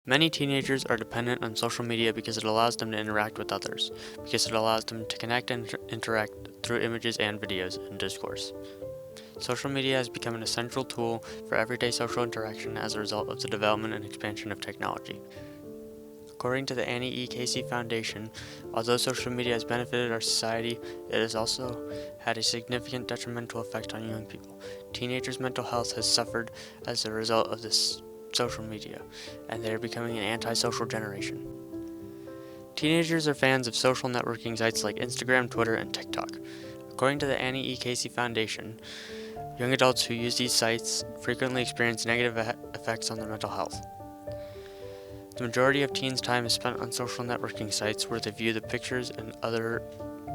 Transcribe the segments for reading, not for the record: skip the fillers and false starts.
Many teenagers are dependent on social media because it allows them to interact with others, because it allows them to connect and interact through images and videos and discourse. Social media has become an essential tool for everyday social interaction as a result of the development and expansion of technology. According to the Annie E. Casey Foundation, although social media has benefited our society, it has also had a significant detrimental effect on young people. Teenagers' mental health has suffered as a result of this social media, and they are becoming an antisocial generation. Teenagers are fans of social networking sites like Instagram, Twitter, and TikTok. According to the Annie E. Casey Foundation, young adults who use these sites frequently experience negative effects on their mental health. The majority of teens' time is spent on social networking sites where they view the pictures and other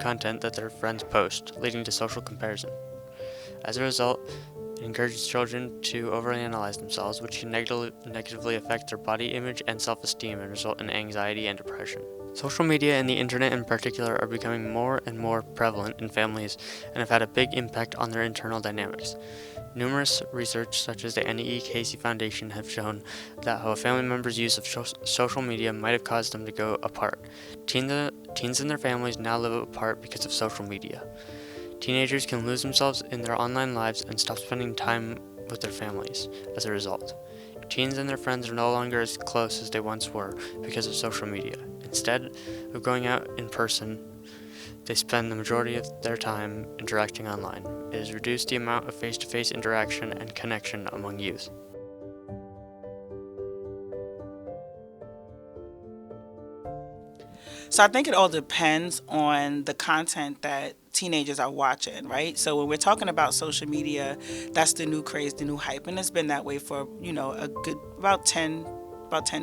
content that their friends post, leading to social comparison. As a result, it encourages children to overanalyze themselves, which can negatively affect their body image and self-esteem and result in anxiety and depression. Social media and the internet in particular are becoming more and more prevalent in families and have had a big impact on their internal dynamics. Numerous research, such as the Annie E. Casey Foundation, have shown that how a family member's use of social media might have caused them to go apart. Teens and their families now live apart because of social media. Teenagers can lose themselves in their online lives and stop spending time with their families as a result. Teens and their friends are no longer as close as they once were because of social media. Instead of going out in person, they spend the majority of their time interacting online. It has reduced the amount of face-to-face interaction and connection among youth. So I think it all depends on the content that teenagers are watching, right? So when we're talking about social media, that's the new craze, the new hype, and it's been that way for, a good about 10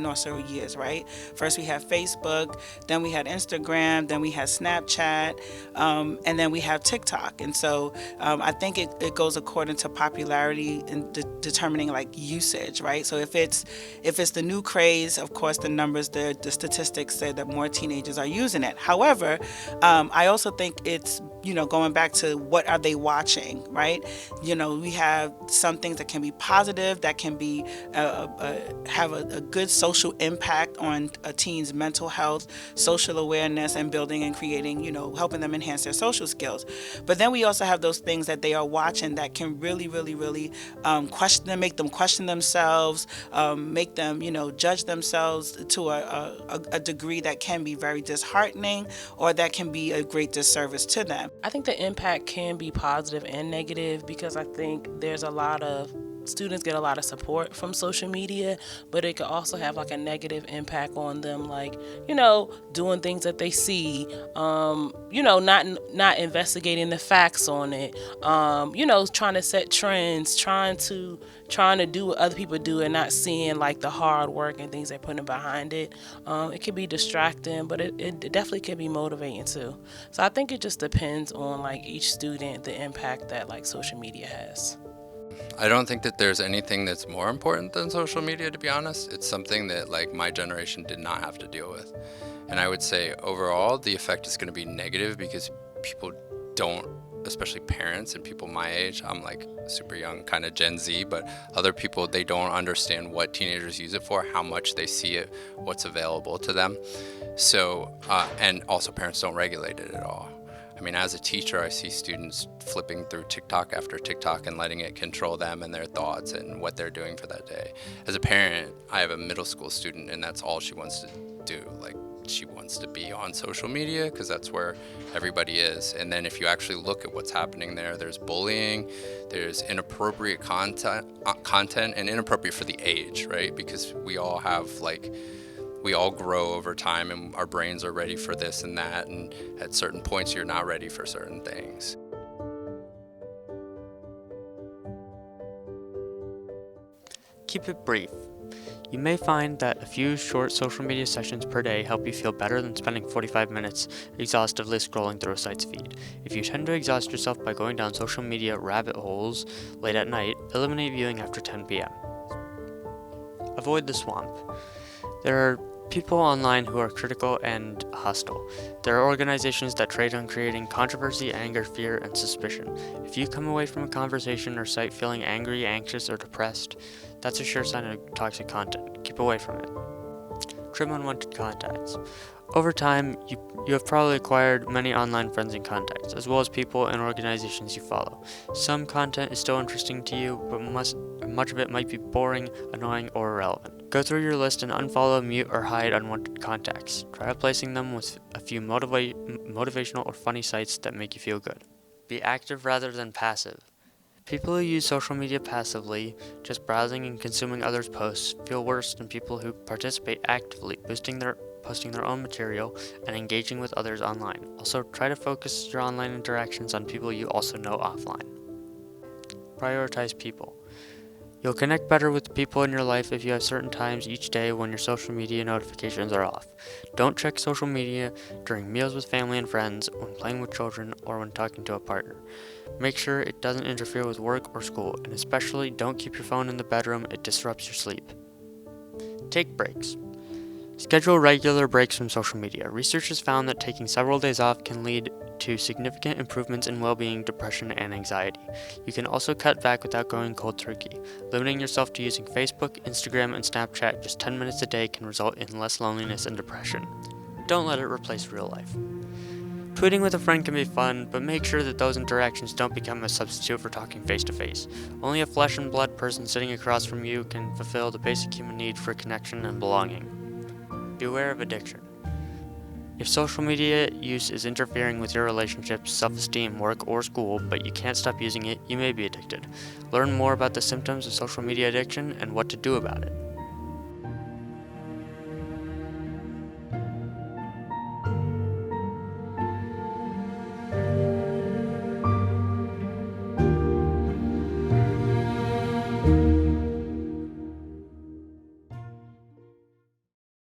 or so years, right? First we had Facebook, then we had Instagram, then we had Snapchat, and then we have TikTok. And so I think it goes according to popularity and determining like usage, right? So if it's the new craze, of course the numbers, the statistics say that more teenagers are using it. However, I also think it's going back to what are they watching, right? We have some things that can be positive, that can be have a good social impact on a teen's mental health, social awareness, and building and creating, helping them enhance their social skills. But then we also have those things that they are watching that can really, really, really question them, make them question themselves, make them, judge themselves to a degree that can be very disheartening or that can be a great disservice to them. I think the impact can be positive and negative because I think there's a lot of students get a lot of support from social media, but it could also have like a negative impact on them, like doing things that they see, not investigating the facts on it, trying to set trends, trying to do what other people do and not seeing like the hard work and things they're putting behind it. It can be distracting, but it definitely can be motivating too. So I think it just depends on like each student, the impact that like social media has. I don't think that there's anything that's more important than social media, to be honest. It's something that like my generation did not have to deal with. And I would say overall the effect is going to be negative because people don't, especially parents and people my age, I'm like super young, kind of Gen Z, but other people, they don't understand what teenagers use it for, how much they see it, what's available to them. So, and also parents don't regulate it at all. I mean, as a teacher, I see students flipping through TikTok after TikTok and letting it control them and their thoughts and what they're doing for that day. As a parent, I have a middle school student and that's all she wants to do. Like, she wants to be on social media because that's where everybody is. And then if you actually look at what's happening there, there's bullying, there's inappropriate content and inappropriate for the age, right? Because we all grow over time and our brains are ready for this and that, and at certain points you're not ready for certain things. Keep it brief. You may find that a few short social media sessions per day help you feel better than spending 45 minutes exhaustively scrolling through a site's feed. If you tend to exhaust yourself by going down social media rabbit holes late at night, eliminate viewing after 10 p.m. Avoid the swamp. There are people online who are critical and hostile. There are organizations that trade on creating controversy, anger, fear, and suspicion. If you come away from a conversation or site feeling angry, anxious, or depressed, that's a sure sign of toxic content. Keep away from it. Trim unwanted contacts. Over time, you have probably acquired many online friends and contacts, as well as people and organizations you follow. Some content is still interesting to you, but much of it might be boring, annoying, or irrelevant. Go through your list and unfollow, mute, or hide unwanted contacts. Try replacing them with a few motivational or funny sites that make you feel good. Be active rather than passive. People who use social media passively, just browsing and consuming others' posts, feel worse than people who participate actively, posting their own material and engaging with others online. Also, try to focus your online interactions on people you also know offline. Prioritize people. You'll connect better with the people in your life if you have certain times each day when your social media notifications are off. Don't check social media during meals with family and friends, when playing with children, or when talking to a partner. Make sure it doesn't interfere with work or school, and especially don't keep your phone in the bedroom, it disrupts your sleep. Take breaks. Schedule regular breaks from social media. Research has found that taking several days off can lead to significant improvements in well-being, depression, and anxiety. You can also cut back without going cold turkey. Limiting yourself to using Facebook, Instagram, and Snapchat just 10 minutes a day can result in less loneliness and depression. Don't let it replace real life. Tweeting with a friend can be fun, but make sure that those interactions don't become a substitute for talking face-to-face. Only a flesh and blood person sitting across from you can fulfill the basic human need for connection and belonging. Beware of addiction. If social media use is interfering with your relationships, self-esteem, work, or school, but you can't stop using it, you may be addicted. Learn more about the symptoms of social media addiction and what to do about it.